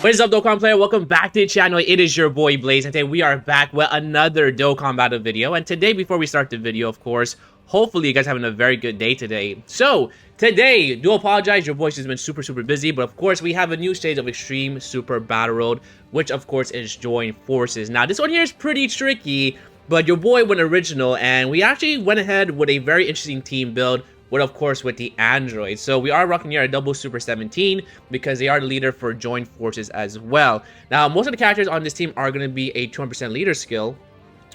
What is up, Dokkan player? Welcome back to the channel. It is your boy Blaze, and today we are back with another Dokkan battle video. And today, before we start the video, of course, hopefully you guys are having a very good day today. So today, do apologize, your voice has been super busy, but of course we have a new stage of Extreme Super Battle Road, which of course is Join Forces. Now this one here is pretty tricky, but your boy went original, and we actually went ahead with a very interesting team build. Of course, with the androids. So we are rocking here a double Super 17 because they are the leader for Joint Forces as well. Now, most of the characters on this team are going to be a 200% leader skill,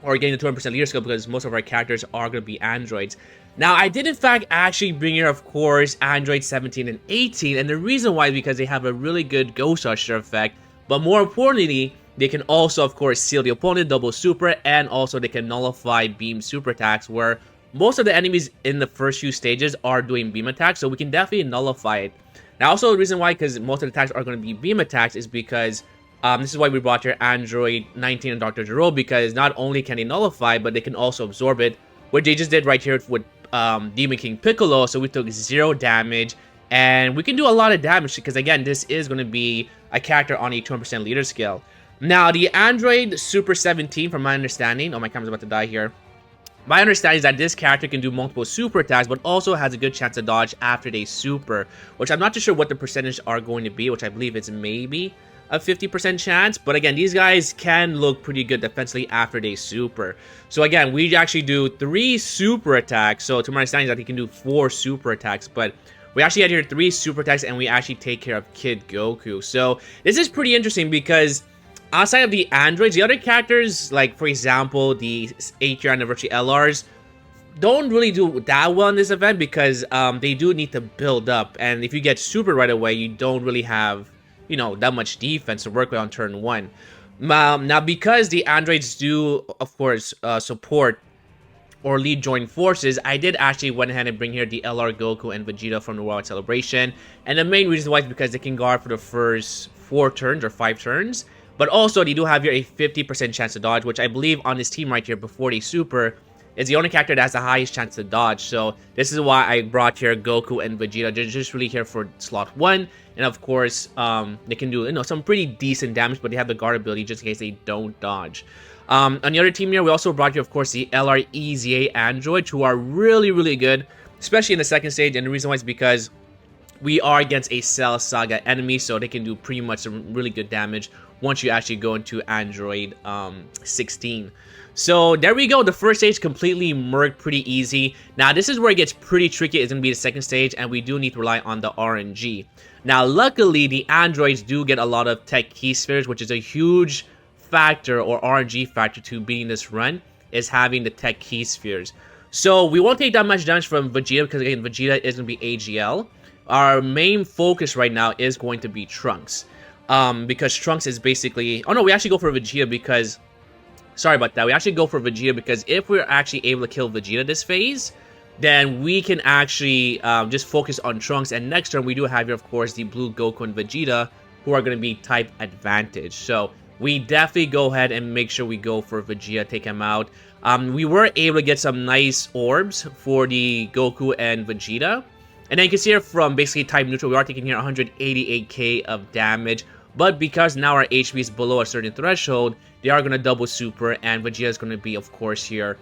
or getting the 200% leader skill, because most of our characters are going to be androids. Now, I did in fact actually bring here, of course, Android 17 and 18, and the reason why is because they have a really good Ghost Usher effect, but more importantly, they can also, of course, seal the opponent, double super, and also they can nullify beam super attacks, where most of the enemies in the first few stages are doing beam attacks, so we can definitely nullify it. Now, also the reason why, because most of the attacks are going to be beam attacks, is because this is why we brought here Android 19 and Dr. Gero, because not only can they nullify, but they can also absorb it, which they just did right here with Demon King Piccolo. So we took 0 damage, and we can do a lot of damage, because again, this is going to be a character on a 200% leader scale. Now, the Android Super 17, from my understanding, oh, my camera's about to die here. My understanding is that this character can do multiple super attacks, but also has a good chance to dodge after they super, which I'm not too sure what the percentage are going to be, which I believe it's maybe a 50% chance. But again, these guys can look pretty good defensively after they super. So again, we actually do 3 super attacks. So to my understanding is that he can do 4 super attacks, but we actually had here 3 super attacks, and we actually take care of Kid Goku. So this is pretty interesting because outside of the androids, the other characters, like for example the 8th-year anniversary LRs, don't really do that well in this event, because they do need to build up, and if you get super right away, you don't really have, you know, that much defense to work with on turn 1. Now, because the androids do, of course, support or lead Joint Forces, I did actually went ahead and bring here the LR Goku and Vegeta from the World Celebration, and the main reason why is because they can guard for the first 4 turns or 5 turns. But also, they do have here a 50% chance to dodge, which I believe on this team right here before they super is the only character that has the highest chance to dodge. So this is why I brought here Goku and Vegeta. They're just really here for slot 1. And of course, they can do, you know, some pretty decent damage, but they have the guard ability just in case they don't dodge. On the other team here, we also brought here, of course, the LR EZA androids, who are really good, especially in the second stage. And the reason why is because we are against a Cell Saga enemy, so they can do pretty much some really good damage once you actually go into Android 16. So there we go. The first stage completely murked, pretty easy. Now this is where it gets pretty tricky. It's going to be the second stage, and we do need to rely on the RNG. Now luckily, the androids do get a lot of tech key spheres, which is a huge factor, or RNG factor, to beating this run, is having the tech key spheres. So we won't take that much damage from Vegeta, because again, Vegeta is going to be AGL. Our main focus right now is going to be Trunks. Because Trunks is basically... Oh no, we actually go for Vegeta because... Sorry about that. We actually go for Vegeta because if we're actually able to kill Vegeta this phase, then we can actually just focus on Trunks. And next turn, we do have here, of course, the Blue Goku and Vegeta, who are going to be type advantage. So we definitely go ahead and make sure we go for Vegeta, take him out. We were able to get some nice orbs for the Goku and Vegeta. And then you can see here from basically type neutral, we are taking here 188k of damage. But because now our HP is below a certain threshold, they are going to double super, and Vegeta is going to be, of course, here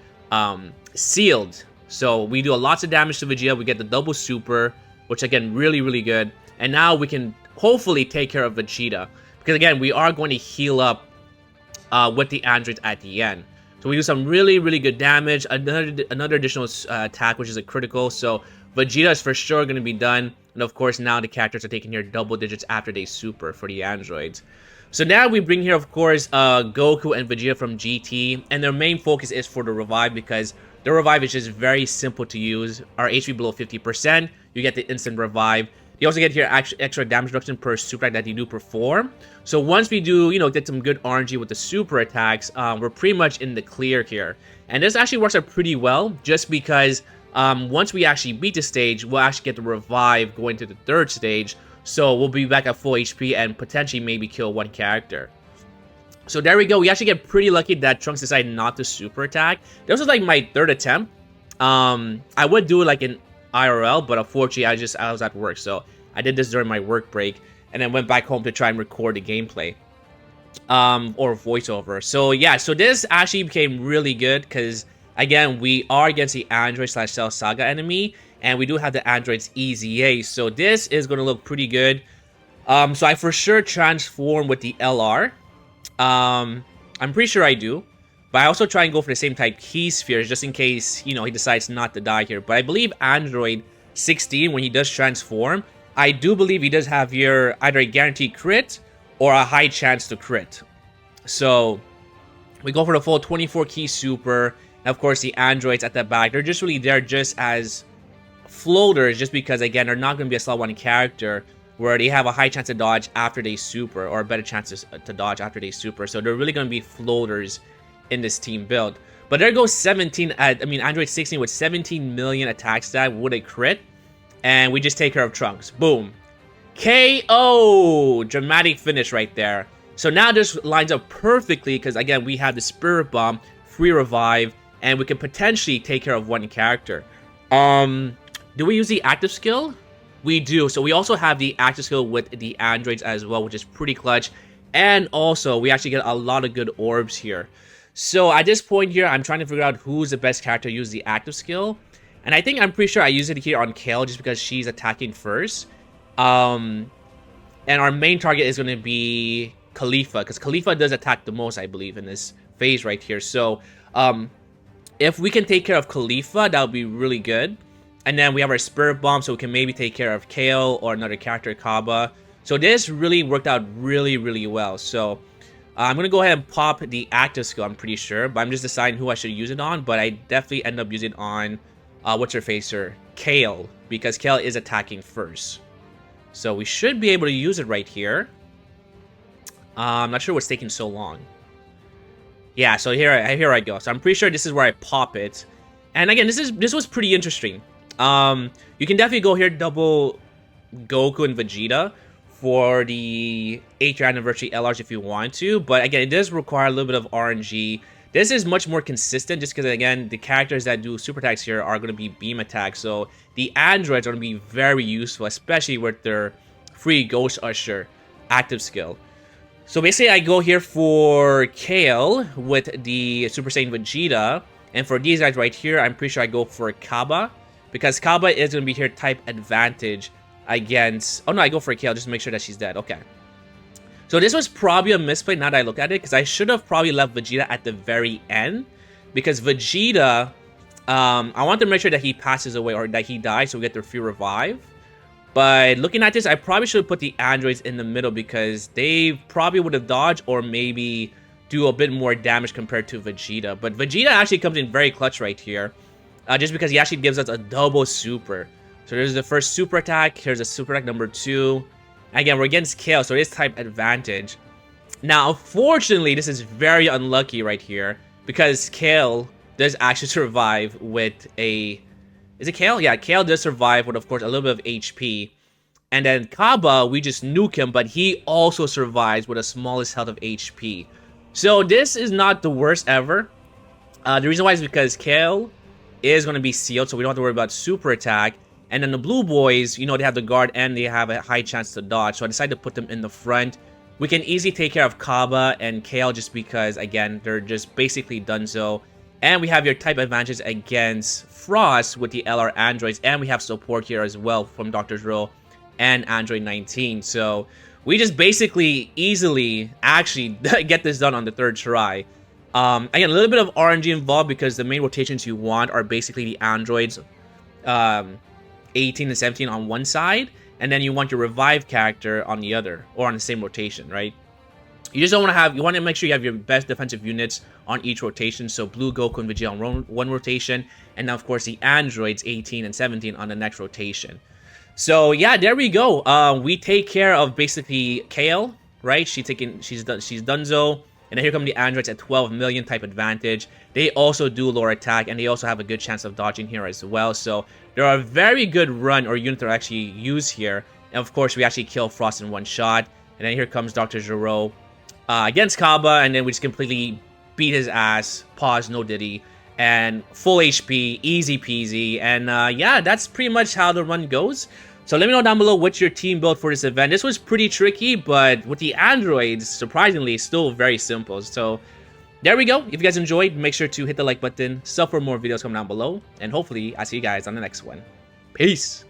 sealed. So we do lots of damage to Vegeta. We get the double super, which again, really good. And now we can hopefully take care of Vegeta, because again, we are going to heal up with the androids at the end. So we do some really good damage. Another additional attack, which is a critical. So Vegeta is for sure going to be done. And of course, now the characters are taking here double digits after they super for the androids. So now we bring here, of course, Goku and Vegeta from GT. And their main focus is for the revive, because the revive is just very simple to use. Our HP below 50%, you get the instant revive. You also get here extra damage reduction per super attack that you do perform. So once we do, you know, get some good RNG with the super attacks, we're pretty much in the clear here. And this actually works out pretty well, just because once we actually beat the stage, we'll actually get the revive going to the 3rd stage. So we'll be back at full HP and potentially maybe kill 1 character. So there we go. We actually get pretty lucky that Trunks decided not to super attack. This was like my 3rd attempt. I would do it like in IRL, but unfortunately I was at work, so I did this during my work break. and then went back home to try and record the gameplay. Or voiceover. So yeah, so this actually became really good because again, we are against the Android / Cell Saga enemy, and we do have the Android's EZA, so this is going to look pretty good. So I for sure transform with the LR. I'm pretty sure I do, but I also try and go for the same type key spheres just in case, you know, he decides not to die here. But I believe Android 16, when he does transform, I do believe he does have here either a guaranteed crit or a high chance to crit. So we go for the full 24 key super. And of course, the androids at the back, they're just really there just as floaters, just because again, they're not going to be a slot 1 character where they have a high chance to dodge after they super, or a better chance to dodge after they super. So they're really going to be floaters in this team build. But there goes 17 at, I mean, Android 16 with 17 million attack stat with a crit, and we just take care of Trunks. Boom. KO! Dramatic finish right there. So now this lines up perfectly because again, we have the Spirit Bomb, free revive, and we can potentially take care of 1 character. Do we use the active skill? We do. So we also have the active skill with the androids as well, which is pretty clutch. And also, we actually get a lot of good orbs here. So at this point here, I'm trying to figure out who's the best character to use the active skill. And I think I'm pretty sure I use it here on Kale just because she's attacking first. And our main target is going to be Khalifa, because Khalifa does attack the most, I believe, in this phase right here. So if we can take care of Khalifa, that would be really good. And then we have our Spirit Bomb, so we can maybe take care of Kale or another character, Kaba. So this really worked out really, really well. So I'm going to go ahead and pop the active skill, I'm pretty sure. But I'm just deciding who I should use it on. But I definitely end up using it on, what's her facer? Kale, because Kale is attacking first. So we should be able to use it right here. I'm not sure what's taking so long. Yeah, so here I go. So I'm pretty sure this is where I pop it. And again, this was pretty interesting. You can definitely go here double Goku and Vegeta for the 8th year anniversary LRs if you want to. But again, it does require a little bit of RNG. This is much more consistent just because, again, the characters that do super attacks here are going to be beam attacks. So the androids are going to be very useful, especially with their free Ghost Usher active skill. So basically, I go here for Kale with the Super Saiyan Vegeta. And for these guys right here, I'm pretty sure I go for Kaba, because Kaba is going to be here type advantage against... Oh no, I go for Kale just to make sure that she's dead. Okay. So this was probably a misplay now that I look at it, because I should have probably left Vegeta at the very end. Because Vegeta, I want to make sure that he passes away or that he dies so we get their free revive. But looking at this, I probably should have put the androids in the middle because they probably would have dodged or maybe do a bit more damage compared to Vegeta. But Vegeta actually comes in very clutch right here, just because he actually gives us a double super. So there's the first super attack, here's a super attack number 2. Again, we're against Kale, so it is type advantage. Now, unfortunately, this is very unlucky right here because Kale does actually survive with a... Is it Kale? Yeah, Kale does survive with, of course, a little bit of HP. And then Kaba, we just nuke him, but he also survives with the smallest health of HP. So this is not the worst ever. The reason why is because Kale is going to be sealed, so we don't have to worry about super attack. And then the blue boys, you know, they have the guard and they have a high chance to dodge. So I decided to put them in the front. We can easily take care of Kaba and Kale just because, again, they're just basically done so. And we have your type advantage against Frost with the LR androids. And we have support here as well from Dr. Zero and Android 19. So we just basically easily actually get this done on the 3rd try. Again, a little bit of RNG involved because the main rotations you want are basically the androids 18 and 17 on one side. And then you want your revive character on the other, or on the same rotation, right? You just don't want to have, you want to make sure you have your best defensive units on each rotation. So Blue, Goku, and Vegeta on one rotation. And then, of course, the androids 18 and 17 on the next rotation. So, yeah, there we go. We take care of basically Kale, right? She's donezo. And then here come the androids at 12 million type advantage. They also do lower attack, and they also have a good chance of dodging here as well. So there are a very good run or unit that are actually used here. And of course, we actually kill Frost in one shot. And then here comes Dr. Zero against Kaba, and then we just completely beat his ass. Pause, no diddy. And full HP, easy peasy. And yeah, that's pretty much how the run goes. So let me know down below what's your team build for this event. This was pretty tricky, but with the androids, surprisingly, still very simple. So there we go. If you guys enjoyed, make sure to hit the like button, sub for more videos coming down below, and hopefully I'll see you guys on the next one. Peace!